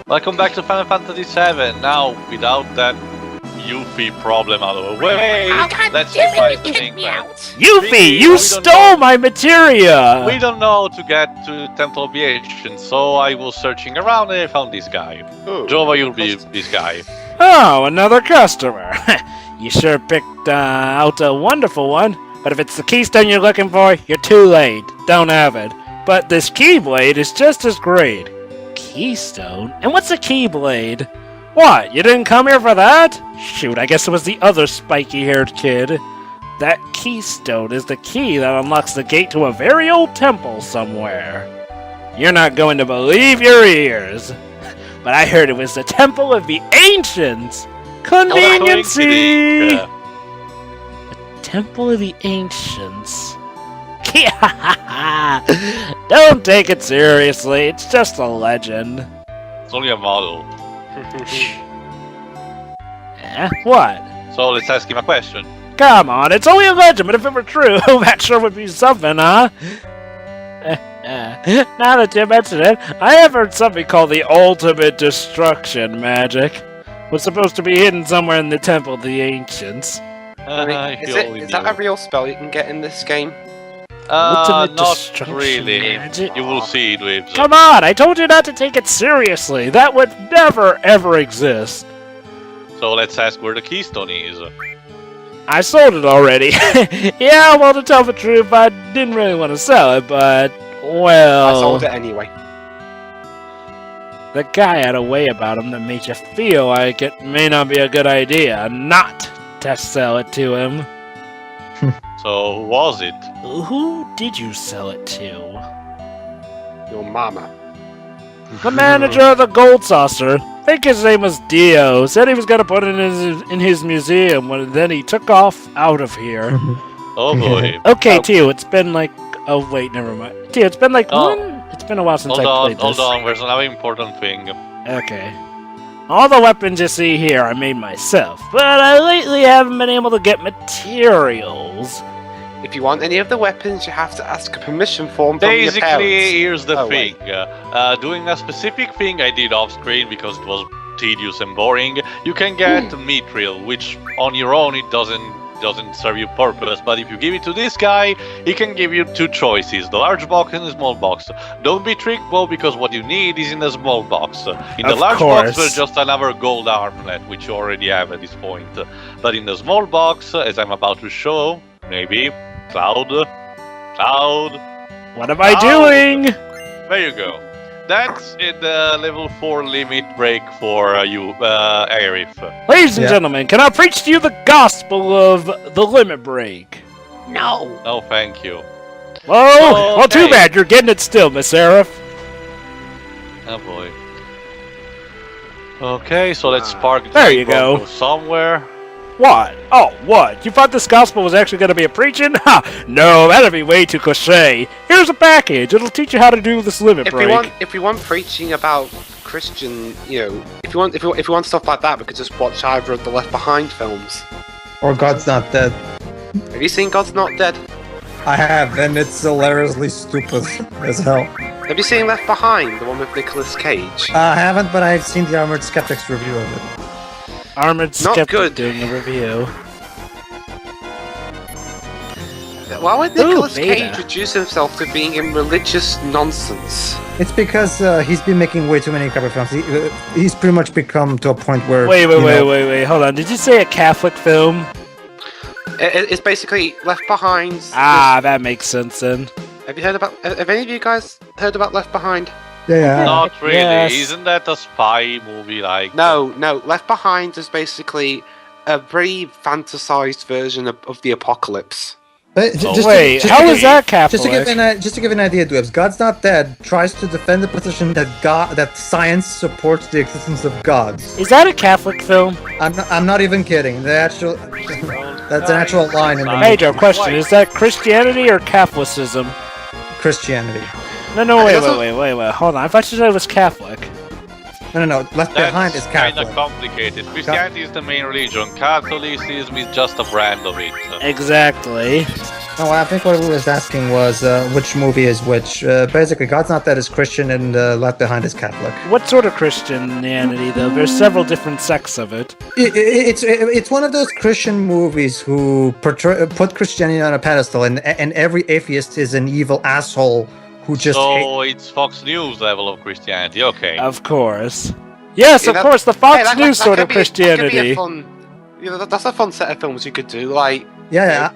Welcome back to Final Fantasy VII. Now, without that Yuffie problem out of the way, let's revise the thing back. Yuffie, you stole my materia! We don't know how to get to Temple of the Ancients, so I was searching around and I found this guy. Jova, you'll be this guy. Oh, another customer. You sure picked out a wonderful one. But if it's the Keystone you're looking for, you're too late. Don't have it. But this Keyblade is just as great. Keystone? And what's a Keyblade? What, you didn't come here for that? Shoot, I guess it was the other spiky-haired kid. That Keystone is the key that unlocks the gate to a very old temple somewhere. You're not going to believe your ears. But I heard it was the Temple of the Ancients! Conveniency! The Temple of the Ancients. Don't take it seriously, it's just a legend. It's only a model. What? So let's ask him a question. Come on, it's only a legend, but if it were true, that sure would be something, huh? Now that you mention it, I have heard something called the ultimate destruction magic. Was supposed to be hidden somewhere in the Temple of the Ancients. Is that a real spell you can get in this game? Not really. Magic? You will see it with... Come on, I told you not to take it seriously. That would never, ever exist. So let's ask where the Keystone is. I sold it already. Yeah, well, to tell the truth, I didn't really want to sell it, but, well... I sold it anyway. The guy had a way about him that made you feel like it may not be a good idea not to sell it to him. So, who was it? Who did you sell it to? Your mama. The manager of the Gold Saucer. I think his name was Dio. Said he was going to put it in his museum, and then he took off out of here. Oh boy. Okay, Tio, it's been like... Oh, wait, never mind. Tio, it's been like It's been a while since I played this. Hold on, there's another important thing. Okay. All the weapons you see here I made myself, but I lately haven't been able to get materials. If you want any of the weapons, you have to ask a permission form from your parents. Basically, here's the thing. Wait. Doing a specific thing I did off screen because it was tedious and boring. You can get mithril, which on your own it doesn't serve you purpose, but if you give it to this guy, he can give you two choices, the large box and the small box. Don't be tricked, well, because what you need is in the small box. In the large box, there's just another gold armlet, which you already have at this point. But in the small box, as I'm about to show, maybe, Cloud. What am I doing? There you go. That's the level 4 limit break for you, Arif. Ladies and gentlemen, can I preach to you the gospel of the limit break? No. No, thank you. Oh, well, too bad. You're getting it still, Miss Arif. Oh boy. Okay, so let's park. There you go. Somewhere. What? Oh, what? You thought this gospel was actually going to be a preaching? Ha! No, that'd be way too cliche. Here's a package. It'll teach you how to do this limit break. If you want preaching about Christian, if you want stuff like that, we could just watch either of the Left Behind films. Or God's Not Dead. Have you seen God's Not Dead? I have, and it's hilariously stupid as hell. Have you seen Left Behind, the one with Nicolas Cage? I haven't, but I've seen the Armored Skeptic's review of it. Armored Skeptic good. doing a review. Why would Nicolas Cage reduce himself to being in religious nonsense? It's because he's been making way too many Catholic films. He's pretty much become to a point where... Wait, hold on. Did you say a Catholic film? It's basically Left Behind. Ah, that makes sense then. Have any of you guys heard about Left Behind? Yeah. Not really. Yes. Isn't that a spy movie like? No. Left Behind is basically a very fantasized version of the apocalypse. How is that Catholic? Just to give an idea, Dwebs, God's Not Dead tries to defend the position that science supports the existence of gods. Is that a Catholic film? I'm not even kidding. That's an actual line in the movie. Hey Joe, question: is that Christianity or Catholicism? Christianity. No, wait. Hold on. I thought you said it was Catholic. No. Left Behind is Catholic. Kinda complicated. Christianity is the main religion. Catholicism is just a brand of it. Exactly. No, I think what we was asking was which movie is which. Basically, God's Not Dead is Christian and Left Behind is Catholic. What sort of Christianity, though? There's several different sects of it. It's one of those Christian movies who put Christianity on a pedestal, and every atheist is an evil asshole who just. So it's Fox News level of Christianity. Okay. Of course. Yes, Yeah, of that- course, the Fox Hey, News sort of could be- that could be a Christianity. fun- that's a fun set of films you could do. Like Yeah,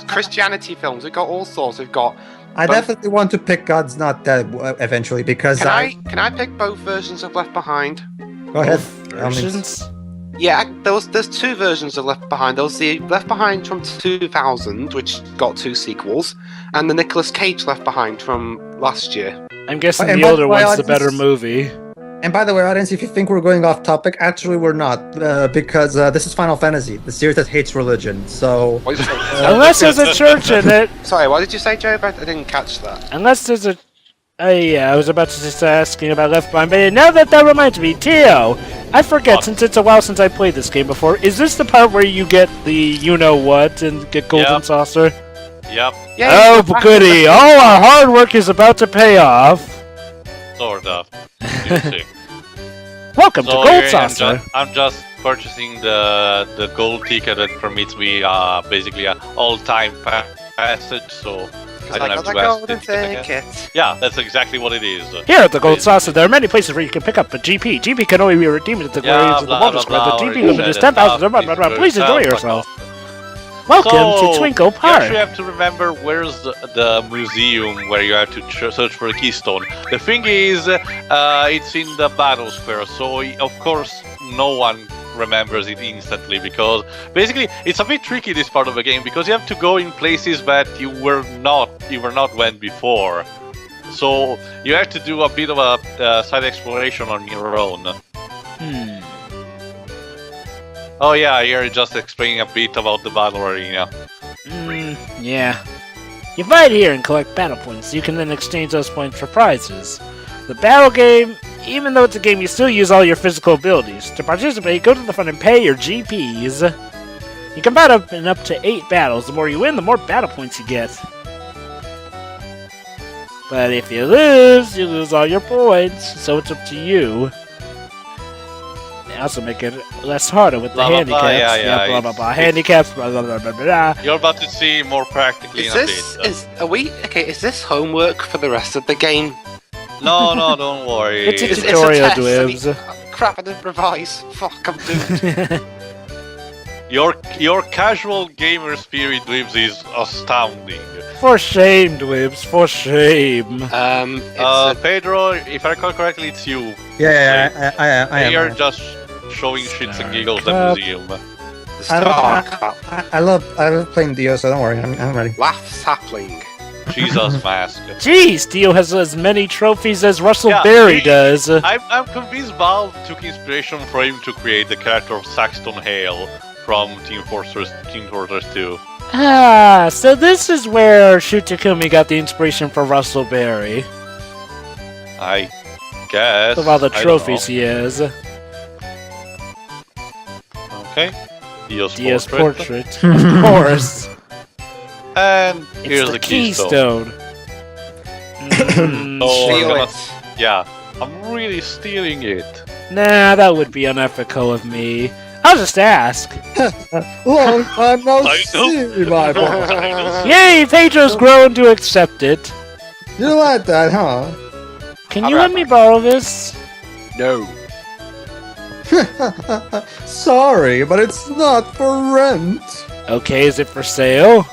Christianity films. We've got all sorts. We've got. I both- definitely want to pick God's Not Dead eventually because Can I pick both versions of Left Behind? Go ahead. Versions? Yeah, there's two versions of Left Behind. There was the Left Behind from 2000, which got 2 sequels, and the Nicolas Cage Left Behind from last year. I'm guessing And the by older the way, one's the I better just- movie. And by the way, audience, if you think we're going off topic, actually we're not, because this is Final Fantasy, the series that hates religion. So What did you say? Unless there's a church in it. Sorry, what did you say, Joe? I didn't catch that. Unless there's a... yeah, I was about to just asking about Left Behind, but now that reminds me, Tio, I forget, since it's a while since I played this game before, is this the part where you get the you-know-what and get Golden Yep. Saucer? Yep. Oh, goody, all our hard work is about to pay off. Sort of. You see. Welcome to So Gold here Saucer. I'm just purchasing the gold ticket that permits me basically an all-time passage, so I don't have to ask the ticket again. Yeah, that's exactly what it is. Here at the Gold Saucer, there are many places where you can pick up a GP. GP can only be redeemed at the Yeah, glorious of the blah, Water blah, Square. The blah, GP already limit said is it. 10,000. Now, Please enjoy fuck yourself. off. Welcome So, to Twinkle You Park. actually have to remember where's the museum where you have to search for a keystone. The thing is, it's in the battle square, so of course no one remembers it instantly, because basically it's a bit tricky, this part of the game, because you have to go in places that you were not went before. So you have to do a bit of a side exploration on your own. Oh yeah, you're just explaining a bit about the battle arena. Yeah. You fight here and collect battle points. You can then exchange those points for prizes. The battle game, even though it's a game, you still use all your physical abilities. To participate, go to the front and pay your GPs. You can battle in up to 8 battles. The more you win, the more battle points you get. But if you lose all your points, so it's up to you. They also make it less harder with the Blah, blah, blah, handicaps. yeah, blah, blah, blah. it's- Handicaps, blah, blah, blah, blah, blah. You're about to see more practically Is in a this bit. is this homework for the rest of the game? No, don't worry. It's a It's tutorial, test, I mean, Dwibs. crap, I didn't revise. Fuck, I'm doomed. Your casual gamer spirit, Dwibs, is astounding. For shame, Dwibs, for shame. Pedro, if I recall correctly, it's you. yeah, I am. You're just showing shits and giggles at Crap. the museum. I love playing Dio, so don't worry, I'm ready. Laugh sapling. Jesus mask. Jeez, Dio has as many trophies as Russell Yeah, Berry he- does. I'm convinced Valve took inspiration from him to create the character of Saxton Hale from Team Fortress 2. Ah, so this is where Shoot to Kill Me got the inspiration for Russell Berry. I guess. Of all the I don't trophies he has. know. Okay. Dio's portrait. portrait, of course. And It's here's the the keystone. Keystone. Oh, Steal I'm it. gonna- Yeah, I'm really stealing it. Nah, that would be unethical of me. I'll just ask. Long time no I know. see, my boy. Yay, Pedro's grown to accept it. You like that, huh? Can I'll you be let right me borrow this? No. Sorry, but it's not for rent. Okay, is it for sale?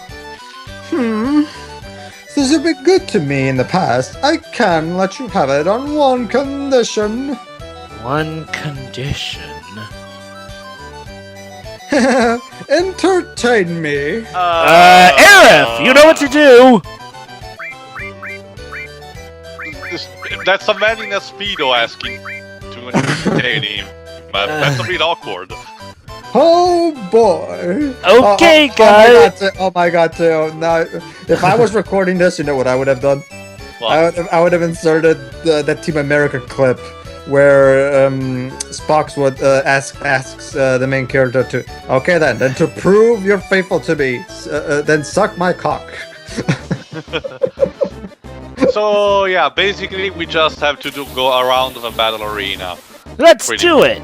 This has been good to me in the past. I can let you have it on one condition. One condition. Entertain me. Aerith, you know what to do! That's a man in a speedo asking to entertain him. But that's a bit awkward. Oh boy. Okay, Oh guys. my god, Teo. Now, if I was recording this, you know what I would have done? Well, I would have inserted that Team America clip where Spock would asks the main character to, okay then to prove you're faithful to me, then suck my cock. So yeah, basically we just have to go around the battle arena. Let's do it!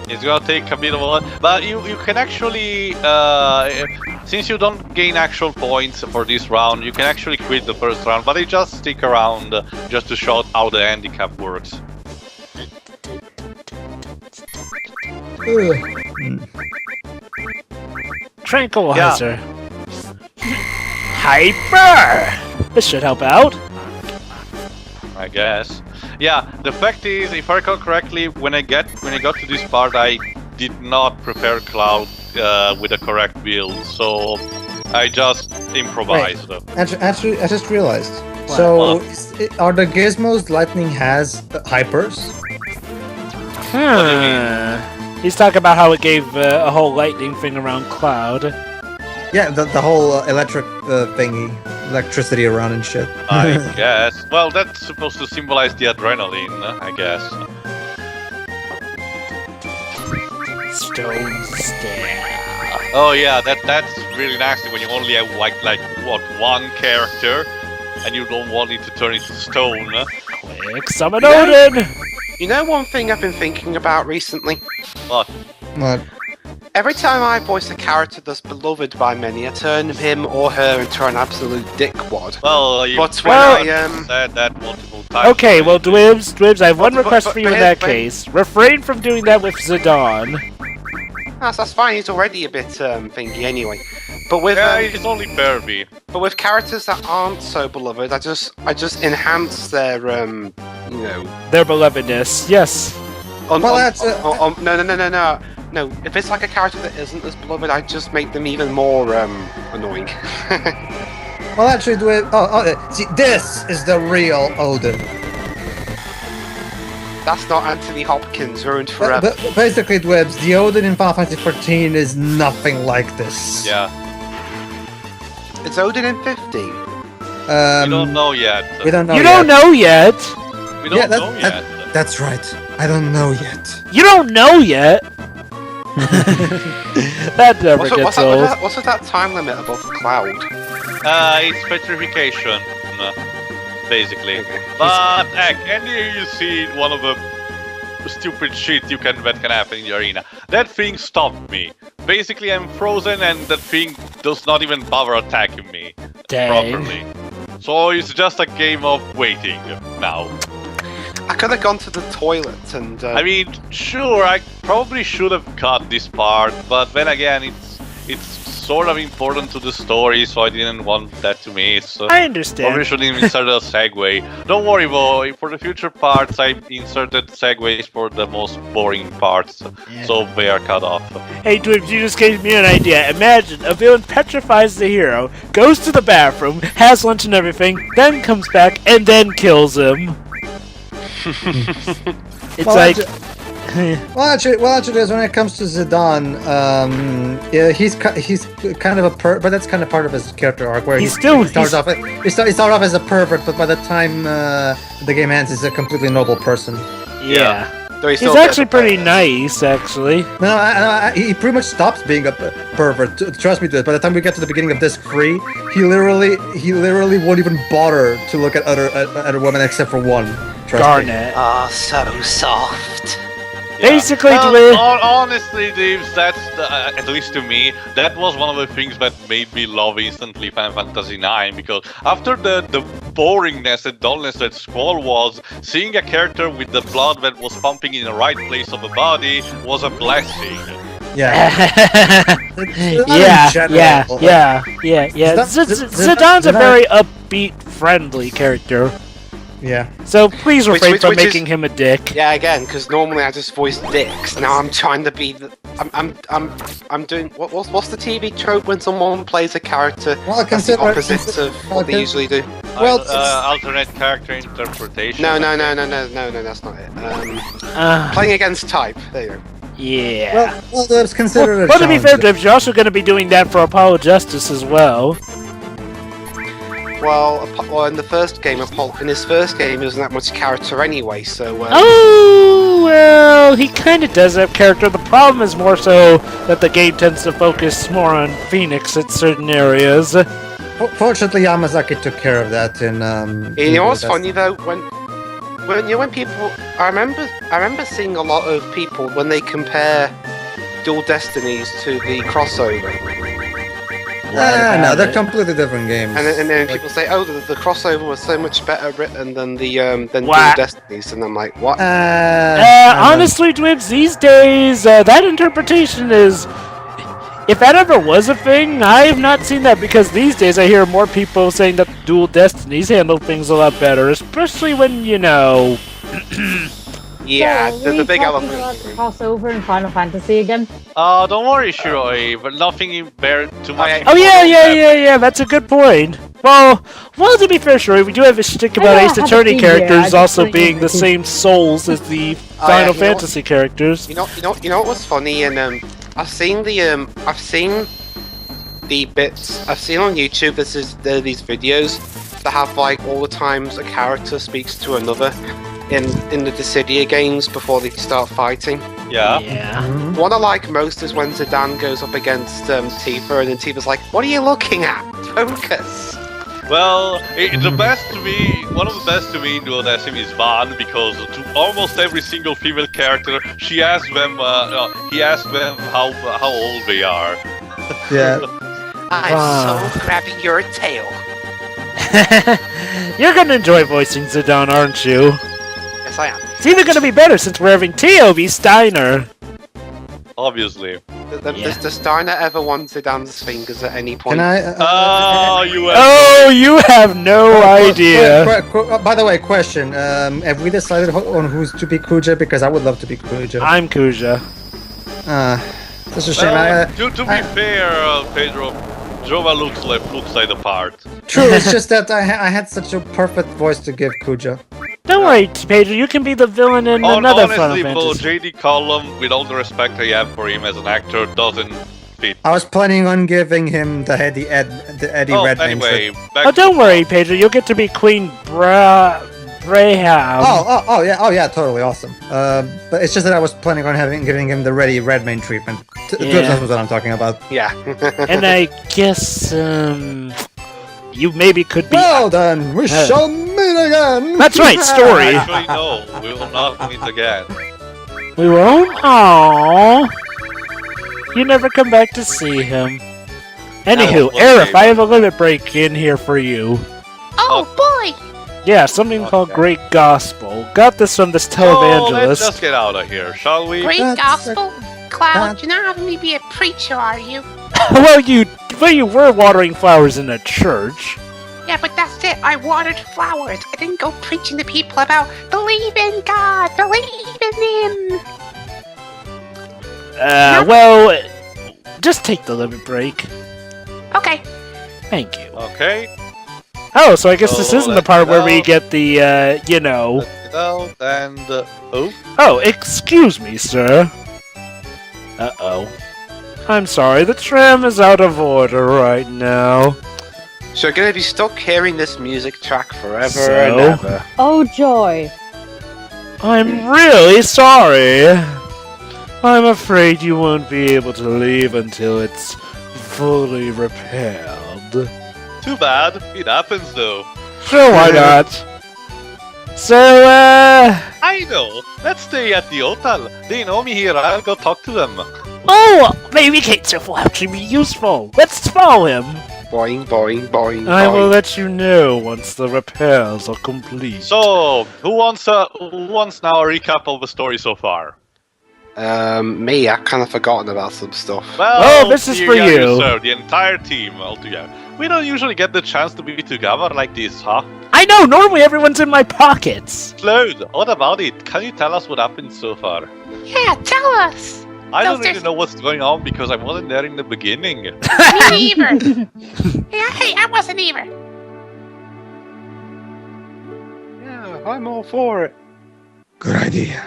It's gonna take a bit of a, but you can actually, since you don't gain actual points for this round, you can actually quit the first round, but you just stick around just to show how the handicap works. Tranquilizer. Hyper! This should help out. I guess. Yeah, the fact is, if I recall correctly, when I got to this part, I did not prepare Cloud with the correct build, so I just improvised. Actually, I just realized. So, are the gizmos Lightning has hypers? He's talking about how it gave a whole lightning thing around Cloud. Yeah, the whole electric thingy, electricity around and shit. I guess. Well, that's supposed to symbolize the adrenaline, I guess. Stone Stare. Oh yeah, that's really nasty when you only have like what, one character, and you don't want it to turn into stone. Quick summon Odin! You know one thing I've been thinking about recently? What? What? Every time I voice a character that's beloved by many, I turn him or her into an absolute dickwad. Well, you But when I said that multiple times. Okay, well, Dwibs, I have one But- request but- for you but in that here's- case. Refrain from doing that with Zidane. That's fine. He's already a bit thingy anyway. But with Yeah, it's only Kirby. but with characters that aren't so beloved, I just enhance their Their belovedness, yes. On, Well, on- that's, on- no. If it's like a character that isn't as beloved, I just make them even more annoying. Well, actually, see, this is the real Odin. That's not Anthony Hopkins ruined forever. But basically, Dwibs, the Odin in Final Fantasy 14 is nothing like this. Yeah, It's Odin in 15. we don't know yet. We don't know. You yet. don't know yet. We don't Yeah, know yet. That's right. I don't know yet. You don't know yet. That never What's gets old. with that time limit above Cloud? It's petrification, basically. But heck, and here you see one of the stupid shit that can happen in the arena. That thing stopped me. Basically, I'm frozen, and that thing does not even bother attacking me properly. So it's just a game of waiting now. I could have gone to the toilet and. I mean, sure, I probably should have cut this part, but then again, it's sort of important to the story, so I didn't want that to miss. I understand. Probably shouldn't insert a segue. Don't worry, though. For the future parts, I inserted segues for the most boring parts, so they are cut off. Hey, Dwibs, you just gave me an idea. Imagine a villain petrifies the hero, goes to the bathroom, has lunch and everything, then comes back and then kills him. It's Well, like... Well, actually, when it comes to Zidane, yeah, he's kind of a but that's kind of part of his character arc where he started off as a pervert, but by the time the game ends, he's a completely noble person. Yeah. Though He's actually pretty nice, actually. No, he pretty much stops being a pervert. Trust me, by the time we get to the beginning of disc 3, he literally won't even bother to look at other women except for one. Trust Garnet. Ah, so soft. Basically, honestly, Dibs, that's at least to me, that was one of the things that made me love instantly Final Fantasy IX, because after the boringness and dullness that Squall was, seeing a character with the blood that was pumping in the right place of the body was a blessing. Yeah. yeah. Zidane's a very upbeat, friendly character. Yeah. So please refrain from which making is- him a dick. Yeah, again, because normally I just voice dicks. Now I'm trying to be. I'm doing. What's the TV trope when someone plays a character Well, that's the opposite of what they usually do? Well, Alternate character interpretation. No, that's not it. Playing against type. There you go. Yeah. well, that's considered a Well, to be fair, challenge. Dibs, you're also going to be doing that for Apollo Justice as well. Well, in the first game, in his first game, he wasn't that much character anyway. So. Oh well, he kind of does have character. The problem is more so that the game tends to focus more on Phoenix in certain areas. Fortunately, Yamazaki took care of that in. You know what's funny though, when people, I remember seeing a lot of people when they compare Dual Destinies to the crossover. No, they're completely different games. And then people say, "Oh, the crossover was so much better written than the than Dual Destinies," and I'm like, "What?" Honestly, Dwibs, these days that interpretation is. If that ever was a thing, I've not seen that because these days I hear more people saying that Dual Destinies handle things a lot better, especially when, you know... Yeah, the big talking elephant. about the crossover in Final Fantasy again? Don't worry, Shiroi, but nothing bear too much. Oh, yeah, that's a good point. Well, to be fair, Shiroi, we do have a shtick about Ace Attorney characters also being the same souls as the Final Fantasy characters. You know what was funny? And I've seen the bits. I've seen on YouTube. There are these videos that have like all the times a character speaks to another in the Dissidia games before they start fighting. Yeah. The one I like most is when Zidane goes up against Tifa, and then Tifa's like, "What are you looking at? Focus." Well, the best to me, one of the best to me in Dual Destiny is Van, because to almost every single female character, he asks them how old they are. Yeah. I'm so grabbing your tail. You're gonna enjoy voicing Zidane, aren't you? Yes, I am. It's even gonna be better since we're having T.O.B. Steiner. Obviously. Does Steiner ever want Zidane's fingers at any point? Can I? You have no idea. By the way, question: have we decided on who's to be Kuja? Because I would love to be Kuja. I'm Kuja. That's a shame. To be fair, Pedro, Jova looks like the part. True, it's just that I had such a perfect voice to give Kuja. Don't worry, Pedro, you can be the villain in another Final Honestly, Fantasy. JD Column, with all the respect I have for him as an actor, doesn't fit. I was planning on giving him the Eddie Redmayne. Anyway, Don't worry, Pedro, you'll get to be Queen Braham. Oh yeah, totally awesome. But it's just that I was planning on giving him the Eddie Redmayne treatment. That's what I'm talking about. Yeah. And I guess you maybe could be. Well then, we shall meet again. That's right, story. Actually, no, we will not meet again. We won't? Aww. You never come back to see him. Anywho, Arif, I have a limit break in here for you. Oh boy! Yeah, something called Great Gospel. Got this from this So televangelist. let's just get out of here, shall we? Great gospel? Cloud, you're not having me be a preacher, are you? Well, you were watering flowers in a church. Yeah, but that's it. I watered flowers. I didn't go preaching to people about believe in God, believe in Him. Well, just take the limit break. Okay. Thank you. Okay. Oh, so I guess this So isn't the let's part get where we out. get the, you know... Let's get out and... oh? Oh, excuse me, sir. Uh-oh. I'm sorry, the tram is out of order right now. So you're gonna be stuck hearing this music track forever So? and ever. Oh joy! I'm really sorry. I'm afraid you won't be able to leave until it's fully repaired. Too bad. It happens though. Sure, why not? So, I know. Let's stay at the hotel. They know me here. I'll go talk to them. Oh, maybe Kate's will actually be useful. Let's follow him. Boing, boing, boing, I will boing. let you know once the repairs are complete. So, who wants now a recap of the story so far? Me, I kind of forgotten about some stuff. Well, this is here for are you. Sir, the entire team altogether. We don't usually get the chance to be together like this, huh? I know, normally everyone's in my pockets. Cloud, what about it? Can you tell us what happened so far? Yeah, tell us. I don't there's- really know what's going on because I wasn't there in the beginning. Me neither. Hey, I wasn't either. Yeah, I'm all for it. Good idea.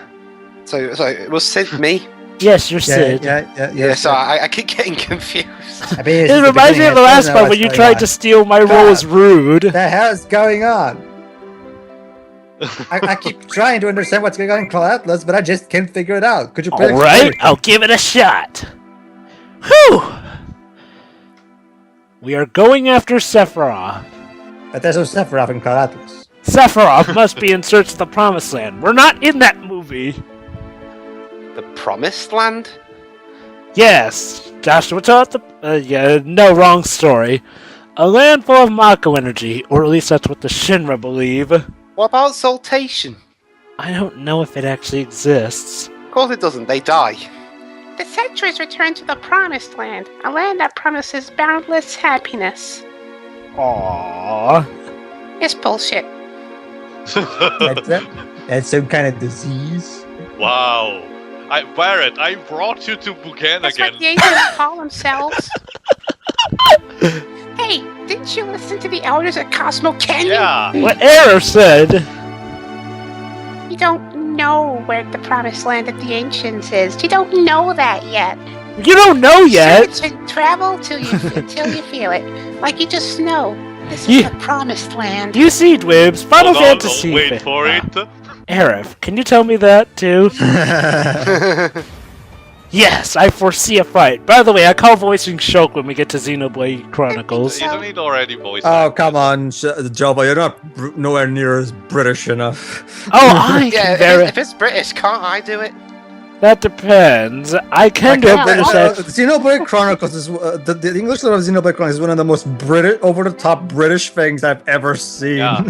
So it was Sid, me, Yes, you're Sid. Yeah, so I keep getting confused. I mean, It reminds me of the last part when you tried to steal my role as Rude. What the hell's going on? I keep trying to understand what's going on in Cloud Atlas, but I just can't figure it out. Could you please Alright, explain it? I'll give it a shot. Whew! We are going after Sephiroth. But there's no Sephiroth in Cloud Atlas. Sephiroth must be in search of the Promised Land. We're not in that movie. The Promised Land? Yes, Joshua taught the... no, wrong story. A land full of Mako energy, or at least that's what the Shinra believe. What about Saltation? I don't know if it actually exists. Of course it doesn't, they die. The Centuries return to the Promised Land, a land that promises boundless happiness. Aww. It's bullshit. That's some kind of disease. Wow. Barrett, I brought you to Bugan That's again. what the agents call themselves. Hey, didn't you listen to the elders at Cosmo Canyon? Yeah. What Error said. You don't know where the Promised Land of the Ancients is. You don't know that yet. You don't know yet. So travel till you feel it. Like you just know. This is the Promised Land. You see, Dwibs, Final Hold on, Fantasy. wait for it. Arif, can you tell me that too? Yes, I foresee a fight. By the way, I call voicing Shulk when we get to Xenoblade Chronicles. Isn't it already voiced? Oh, come on, Java, you're not nowhere near as British enough. Oh, I Yeah, can if it's British, can't I do it? That depends. I can do a British accent. Xenoblade Chronicles is the English level of Xenoblade Chronicles is one of the most over-the-top British things I've ever seen. Yeah.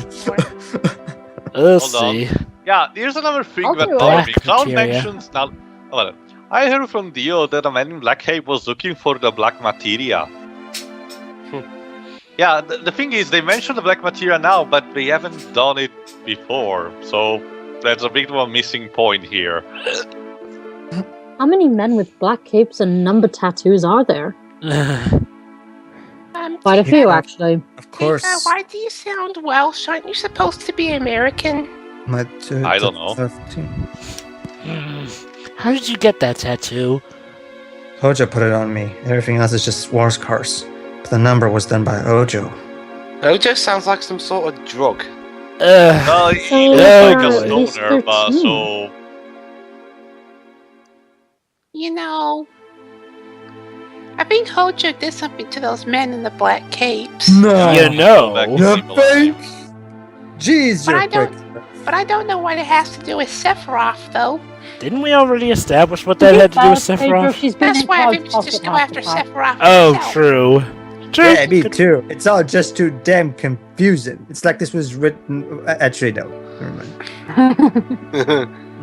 Let's Hold on. see. Yeah, here's another thing I'll that do it. bothered me. Black Cloud materia. mentions now. Well, I heard from Dio that a man in black cape was looking for the black materia. Yeah, the thing is, they mentioned the black materia now, but they haven't done it before, so that's a bit of a missing point here. How many men with black capes and number tattoos are there? Quite a few, actually. Of course. Why do you sound Welsh? Aren't you supposed to be American? I don't know. 13. How did you get that tattoo? Hojo put it on me. Everything else is just war scars. But the number was done by Ojo. Ojo sounds like some sort of drug. Well, he So, looks like a he's stoner, but 13. so... You know, I think Hojo did something to those men in the black capes. No. You know. Back to You Simple think? Jeez, But you're I don't- quick. But I don't know what it has to do with Sephiroth, though. Didn't we already establish what that had to do with Sephiroth? She's been That's in why I Cloud's think we should just pocket go half after the time. Sephiroth Oh, himself. true. True. Yeah, me too. It's all just too damn confusing. It's like this was written. Actually, no. Never mind.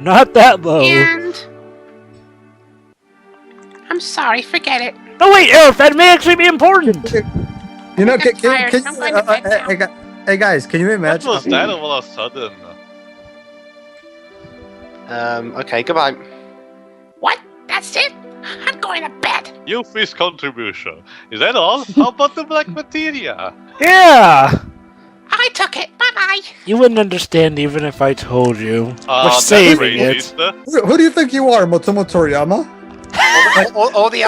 Not that low. And I'm sorry, forget it. Oh wait, Arif, that may actually be important. You know, I'm can tired. I'm going to bed now. hey guys, can you What imagine? was that all of a sudden? Okay, goodbye. What? That's it? I'm going to bed. Yuffie's contribution. Is that all? How about the black materia? Yeah. I took it. Bye-bye. You wouldn't understand even if I told you. We're That's saving it. racist. Who do you think you are, Motomo Toriyama? Or the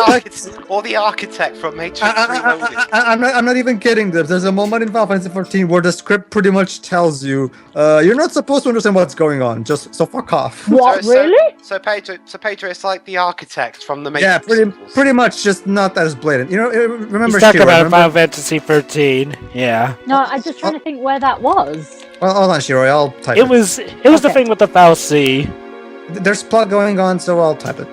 architect from Matrix Reloaded. I'm not even kidding. There's a moment in Final Fantasy 14 where the script pretty much tells you you're not supposed to understand what's going on. Just so fuck off. What, So- really? So Pedro is like the architect from the Yeah, Matrix. pretty much, just not as blatant. You know, remember He's talking Shiro, about remember? Final Fantasy 13. Yeah. No, I'm just trying to think where that was. Well, hold on, Shiro. I'll type it. It was the Okay. thing with the foul C. There's plot going on, so I'll type it.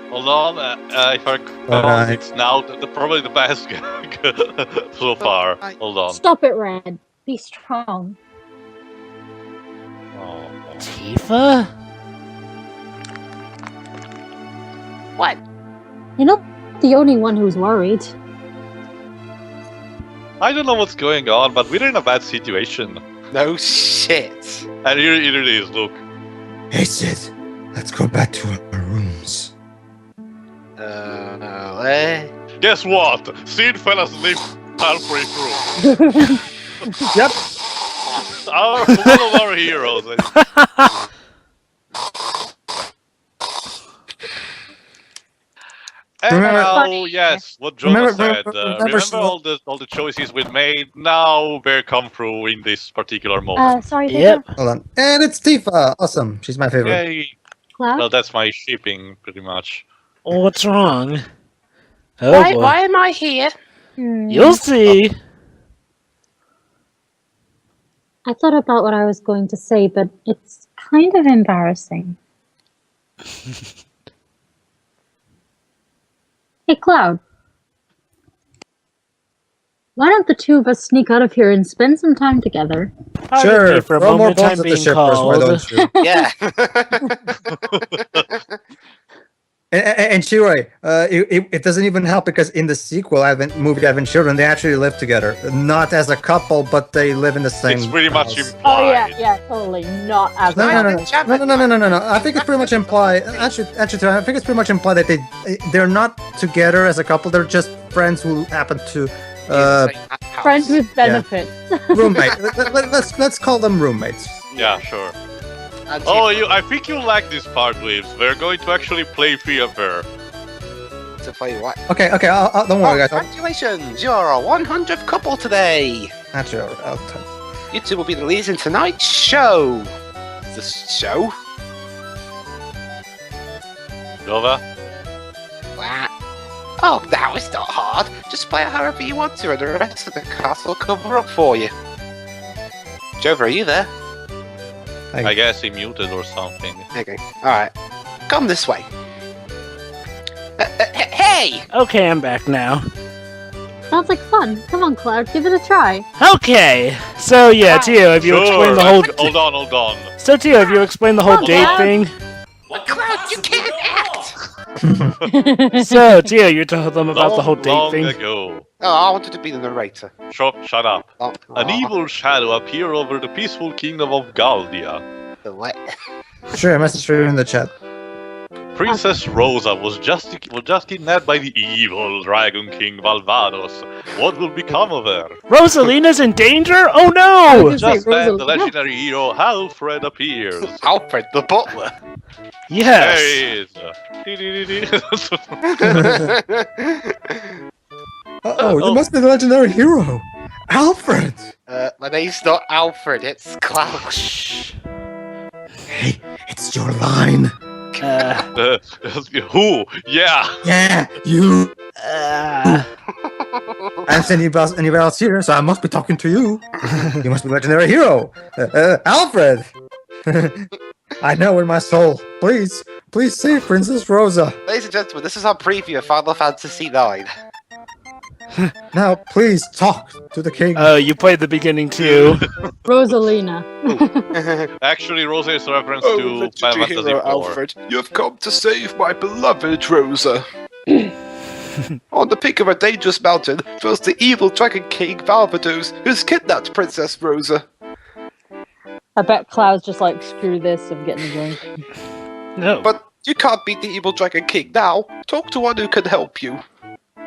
Hold on, if I recall, Alright. it's now probably the best so far. Hold on. Stop it, Red. Be strong. Oh. Tifa? What? You're not the only one who's worried. I don't know what's going on, but we're in a bad situation. No shit. And here it is, look. Hey, Sid. Let's go back to our rooms. No, eh? Guess what? Sid fell asleep halfway through. Yep. One of our heroes. And Remember- now, yes, what Jonah Remember- said. remember Remember Snow- all the choices we made. Now they come through in this particular moment. Sorry, Yep. Hold on. And it's Tifa. Awesome. She's my favorite. Yay! Cloud? Well, that's my shipping, pretty much. What's wrong? Oh, Why, boy. why am I here? You'll see. I thought about what I was going to say, but it's kind of embarrassing. Hey, Cloud. Why don't the two of us sneak out of here and spend some time together? Pardon me Sure. for a Throw more moment I'm bombs at the being shippers, why called. don't you? Yeah. And Shiroi, it doesn't even help because in the sequel, movie Advent Children, they actually live together. Not as a couple, but they live in the same It's pretty much house. implied. Oh, yeah, totally. Not as No. No. I think it's pretty much implied. Actually, I think it's pretty much implied that they're not together as a couple. They're just friends who happen to friends with benefits. roommate. Let's call them roommates. Yeah, sure. Oh, I think you like this part, Lives. We're going to actually play Fear Bear. To play what? Okay. Don't worry, guys. Congratulations! You're a 100th couple today. Actually, You two will be the leads in tonight's show. The show? Nova? What? Oh, now it's not hard. Just play it however you want to, and the rest of the cast will cover up for you. Jova, are you there? I guess he muted or something. Okay. Alright. Come this way. Hey! Okay, I'm back now. Sounds like fun. Come on, Cloud, give it a try. Okay, so yeah, Tio, have you explained the whole? Hold on. So Tio, have you explained the whole Oh, date Dad. thing? Cloud, you can't act! So Tio, you told them about the whole date long thing. ago. Oh, I wanted to be the narrator. Shut up. Oh, An evil shadow appeared over the peaceful kingdom of Galdia. What? sure. Message for you in the chat. Princess Rosa was just kidnapped by the evil Dragon King Valvados. What will become of her? Rosalina's in danger? Oh no! Say Just then, the Rosalina. legendary hero Alfred appears. Alfred the butler. Yes. There he is. Oh, you must be the legendary hero, Alfred. My name's not Alfred, it's Cloud. Shh. Hey, it's your line. Who? Yeah. Yeah, you. I haven't seen anybody else here, so I must be talking to you. You must be the legendary hero, Alfred. I know in my soul. Please save Princess Rosa. Ladies and gentlemen, this is our preview of Final Fantasy IX. Now, please talk to the king. Oh, you played the beginning too. Rosalina. Actually, Rosa is a reference to Final Fantasy IV. You have come to save my beloved Rosa. On the peak of a dangerous mountain dwells the evil Dragon King Valvados, who's kidnapped Princess Rosa. I bet Cloud's just like, screw this, I'm getting a drink. No. But you can't beat the evil Dragon King now. Talk to one who can help you.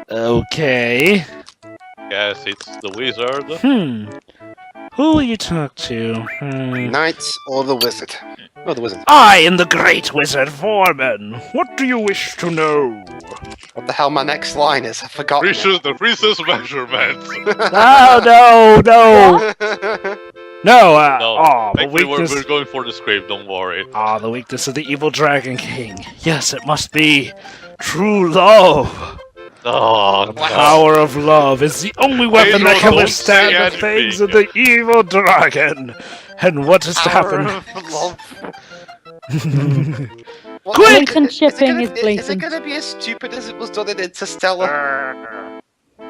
Okay. Yes, it's the wizard. Who will you talk to? Knight or the wizard? Oh, the wizard. I am the great wizard Foreman. What do you wish to know? What the hell my next line is? I forgot. The princess measurements. Oh, no. No, the Actually, weakness... we're going for the script, don't worry. The weakness of the evil Dragon King. Yes, it must be true love. Oh, The power of love is the only weapon that can withstand the things of the evil dragon. And what has happened? Quick! Blatant shipping is Is it blatant. going to be as stupid as it was done in Interstellar?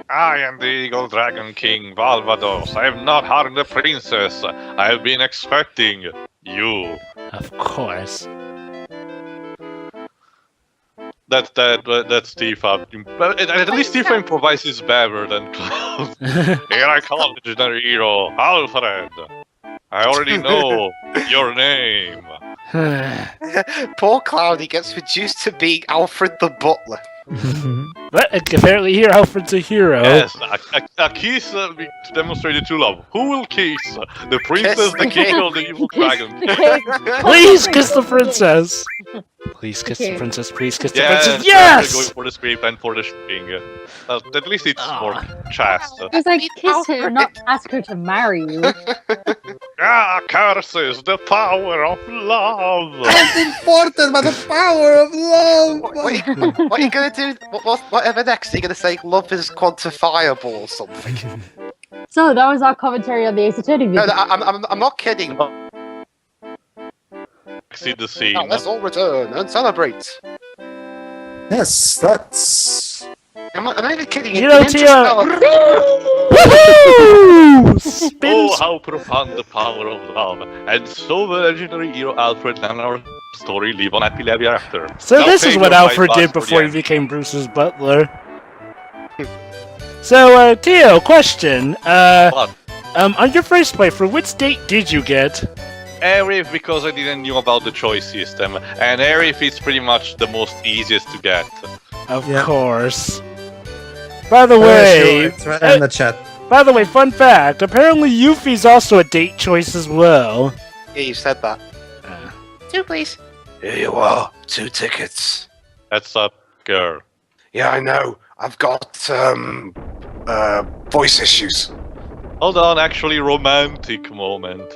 I am the Eagle Dragon King Valvados. I have not harmed the princess. I have been expecting you. Of course. That's Tifa. At least Tifa improvises better than Cloud. Here I come, legendary hero, Alfred. I already know your name. Poor Cloud, he gets reduced to being Alfred the butler. But apparently here Alfred's a hero. Yes, a kiss to demonstrate the true love. Who will kiss? The princess, Kiss the king, or the evil dragon? Please kiss the princess. Please kiss the princess, please kiss the Yeah, princess. yes! Going Yes! for the script and for the shipping. At least it's more chaste. It was like, kiss her, not ask her to marry you. Ah, curses, the power of love! I'm important by the power of love. What are you gonna do? Whatever next? Are you gonna say love is quantifiable or something? So that was our commentary on the Ace Attorney video. No, I'm not kidding. See the scene. Now, let's all return and celebrate. Yes, that's. I'm not even kidding. You know, It's Tia. interstellar. Spins. Oh, how profound the power of love. And so the legendary hero Alfred and our story live on happily ever after. So Now this is pay what your Alfred $5 did for before the he became Bruce's butler. So, Tio, question. What? On your first playthrough, which date did you get? Arif, because I didn't know about the choice system. And Arif is pretty much the most easiest to get. Of Yeah. course. By the Sure, way, it's right in the chat. by the way, fun fact, apparently Yuffie's also a date choice as well. Yeah, you said that. 2, please. Here you are, 2 tickets. That's a girl. Yeah, I know. I've got voice issues. Hold on, actually romantic moment.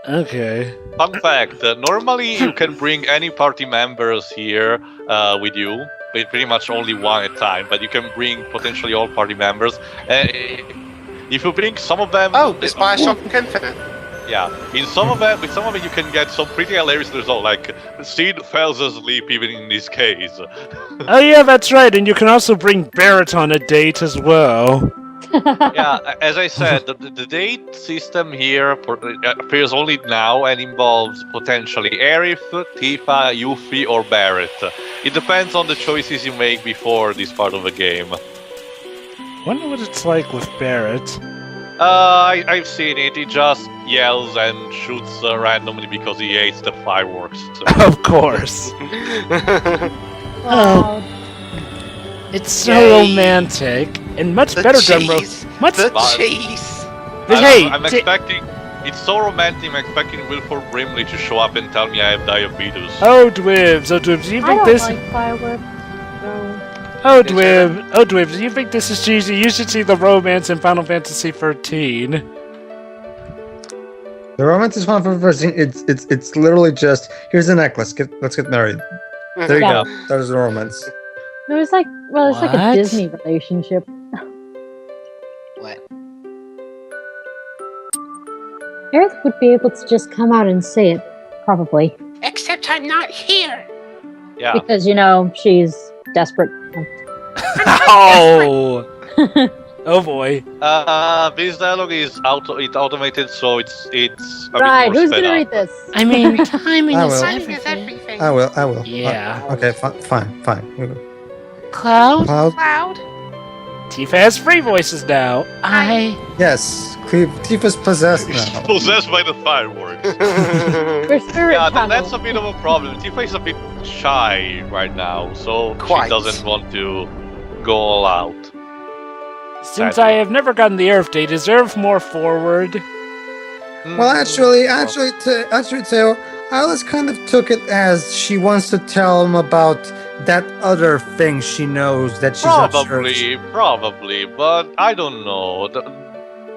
Okay. Fun fact, normally you can bring any party members here with you, but pretty much only one at a time, but you can bring potentially all party members. If you bring some of them... Oh, it's Bioshock Infinite. Yeah, with some of it you can get some pretty hilarious results, like Sid falls asleep even in this case. Oh yeah, that's right, and you can also bring Barrett on a date as well. Yeah, as I said, the date system here appears only now and involves potentially Arif, Tifa, Yuffie, or Barrett. It depends on the choices you make before this part of the game. Wonder what it's like with Barrett. I've seen it. He just yells and shoots randomly because he hates the fireworks. Of course. Wow. It's so Yay. romantic and much The better than cheese. much. The But- cheese. But hey, I'm expecting... It's so romantic, I'm expecting Wilford Brimley to show up and tell me I have diabetes. Dwibs, do you I think don't this? like fireworks. No. Dwibs, do you think this is cheesy? You should see the romance in Final Fantasy XIII. The romance is one for person. It's literally just here's a necklace. Let's get married. There you Yeah. go. There's the romance. No, it's like, well, it's like a What? Disney relationship. What? Earth would be able to just come out and say it, probably. Except I'm not here. Yeah. Because, you know, she's desperate. Oh, oh boy. This dialogue is automated, so it's a Right, bit more who's sped gonna up. read this? I mean, timing I is will. Timing is everything. everything. I will. Yeah. Okay, fine. Cloud? Cloud. Cloud. Tifa has free voices now. Yes, Tifa's possessed now. Possessed by the fireworks. We're spirit Yeah, channel. that's a bit of a problem. Tifa is a bit shy right now, so Quite. she doesn't want to go all out. Since I have never gotten the Earth date, is Earth more forward? Well, actually, Teo, I always kind of took it as she wants to tell him about that other thing she knows that she's not sure. Probably, but I don't know.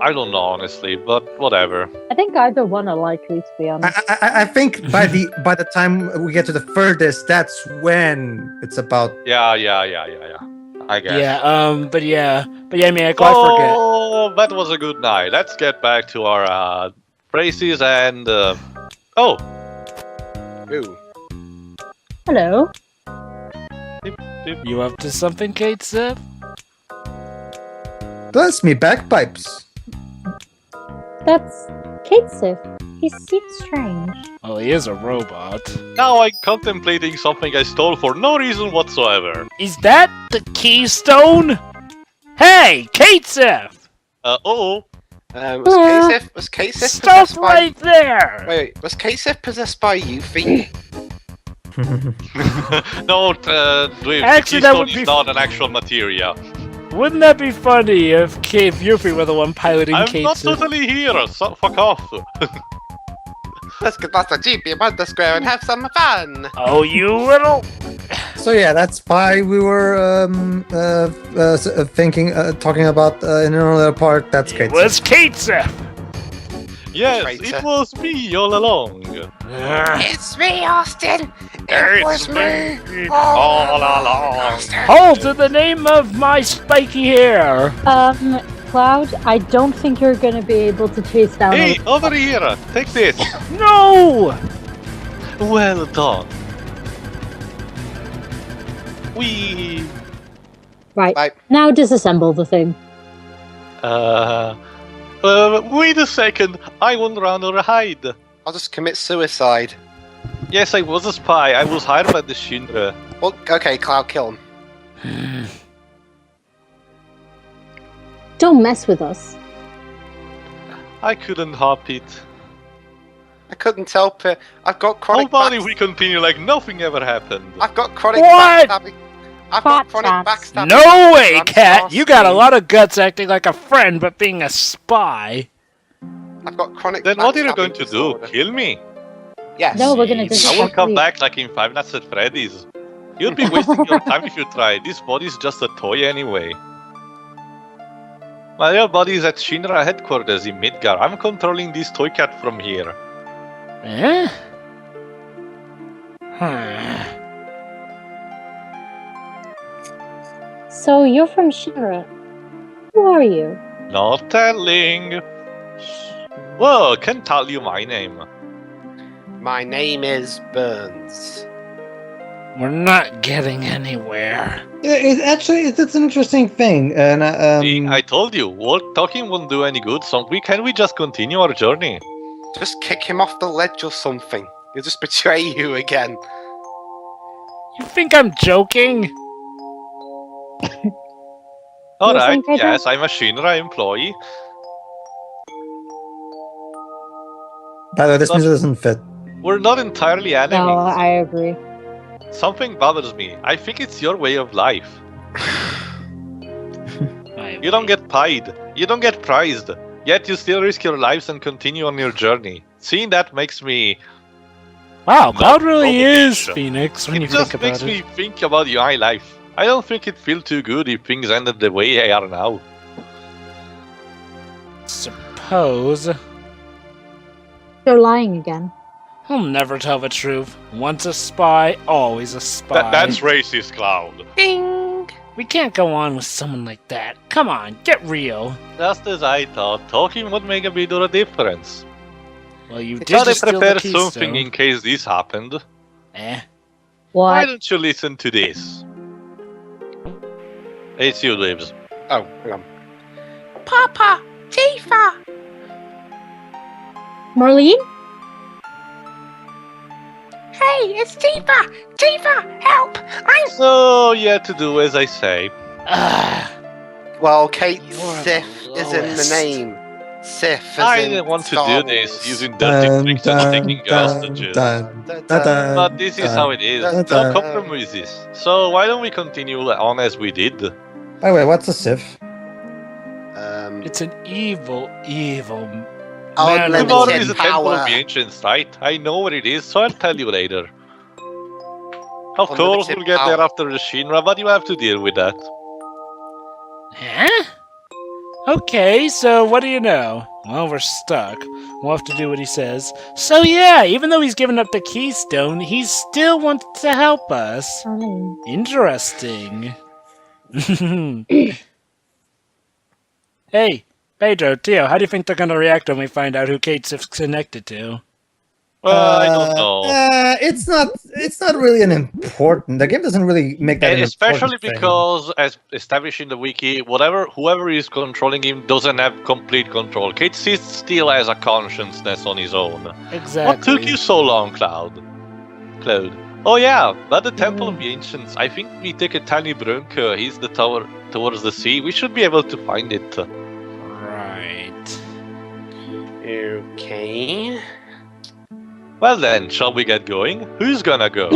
I don't know honestly, but whatever. I think either one are likely, to be honest. I think by the time we get to the furthest, that's when it's about. Yeah. I guess. But I mean, I forget. Oh, that was a good night. Let's get back to our phrases and. Oh, Ooh. Hello. You up to something, Kate Sip? Bless me, bagpipes. That's Kate Sif. He seems strange. Well, he is a robot. now I'm contemplating something I stole for no reason whatsoever. Is that the Keystone? Hey, Kate Sif! Was Hello. Kasif Stop possessed by... right there! Wait, was Kasif possessed by Yuffie? No, Actually, that would Keystone be is not an actual materia. Wouldn't that be funny if Yuffie were the one piloting I'm Kate not Sif? totally here, so fuck off. Let's get lost of GP Wonder Square and have some fun. Oh, you little... So yeah, that's why we were talking about in another part. That's It great. was Keystone. Yes, Traitor. it was me all along. It's me, Austin. It was me. All along. Hold in the name of my spiky hair. Cloud, I don't think you're going to be able to chase down. Hey, over here. Take this. No! Well done. We. Right. Bye. Now disassemble the thing. Wait a second. I won't run or hide. I'll just commit suicide. Yes, I was a spy. I was hired by the Shinra. Well, okay, Cloud, kill him. Don't mess with us. I couldn't help it. I couldn't help it. I've got chronic. How about if we continue like nothing ever happened? I've got chronic What? backstabbing. I've got chronic Clap backstabbing. No way, I'm Cat! You got a sorry. lot of guts acting like a friend, but being a spy. I've got chronic. Then what are you backstabbing going to do? disorder. Kill me? Yes. No, we're gonna Jeez. just. I will come back like in 5 Nights at Freddy's. You'll be wasting your time if you try. This body's just a toy anyway. My real body is at Shinra headquarters in Midgar. I'm controlling this toy cat from here. Eh? Huh. So you're from Shinra. Who are you? Not telling. Whoa, can't tell you my name. My name is Burns. We're not getting anywhere. It's an interesting thing, and See, I told you, talking won't do any good, so can we just continue our journey? Just kick him off the ledge or something. He'll just betray you again. You think I'm joking? Alright, think I yes, I'm a Shinra employee. by the way, this music doesn't fit. We're not entirely enemies. No, I agree. Something bothers me. I think it's your way of life. You don't get paid. You don't get prized. Yet you still risk your lives and continue on your journey. Seeing that makes me... Wow, Not Cloud really is obligation. Phoenix when It you just think makes about me it. think about my life. I don't think it'd feel too good if things ended the way they are now. Suppose. You're lying again. I'll never tell the truth. Once a spy, always a spy. That's racist, Cloud. Ding. We can't go on with someone like that. Come on, get real. Just as I thought, talking would make a bit of a difference. Well, you did Gotta just steal the prepare Keystone. something in case this happened. Eh? Why What? don't you listen to this? It's you, Libs. Oh, hang on. Papa. Tifa. Marlene? Hey, it's Tifa. Tifa, help. I'm... So, you had to do as I say. Ah, Well, Kate You're Sif the is in the lowest. name. Sif. I as in didn't want to Star do this Wars. using dirty tricks and taking hostages. But this is how it is. dun, No dun. compromises. So why don't we continue on as we did? By the way, what's a Sif? it's an evil, evil Unlimited Tomorrow man. is the Temple of power. the Ancients, right? I know where it is, so I'll tell you later. Of course, Unlimited we'll get there power. after the Shinra, but you have to deal with that. Huh? Okay, so what do you know? Well, we're stuck. We'll have to do what he says. So yeah, even though he's given up the Keystone, he still wants to help us. Marlene. Interesting. Hey, Pedro, Tio, how do you think they're gonna react when we find out who Kate's connected to? Well, I don't know. It's not really an important. The game doesn't really make that. And an especially important thing. because, as established in the wiki, whoever is controlling him doesn't have complete control. Kate still has a consciousness on his own. Exactly. What took you so long, Cloud? Oh yeah, but the Temple of the Ancients. I think we take a tiny Brunker. He's the tower towards the sea. We should be able to find it. Right. Okay. Well then, shall we get going? Who's gonna go?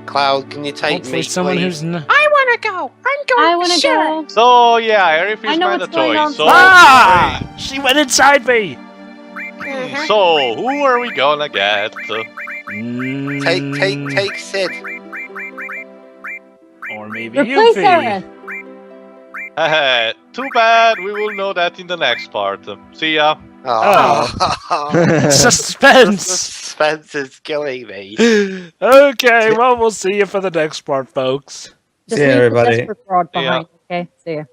Cloud, can you take Hopefully me, someone please? who's not. I want to go. I'm going. I want to sure. go. So yeah, Arif I is know what's going mandatory. on. So Ah! She went inside me! So, who are we gonna get? Take Sid. Or maybe Replace Yuffie. Aaron. Too bad. We will know that in the next part. See ya. Oh. Suspense! Suspense is killing me. Okay, well, we'll see you for the next part, folks. Just See ya, leave the everybody. desperate rod Yeah. behind. Okay, see ya.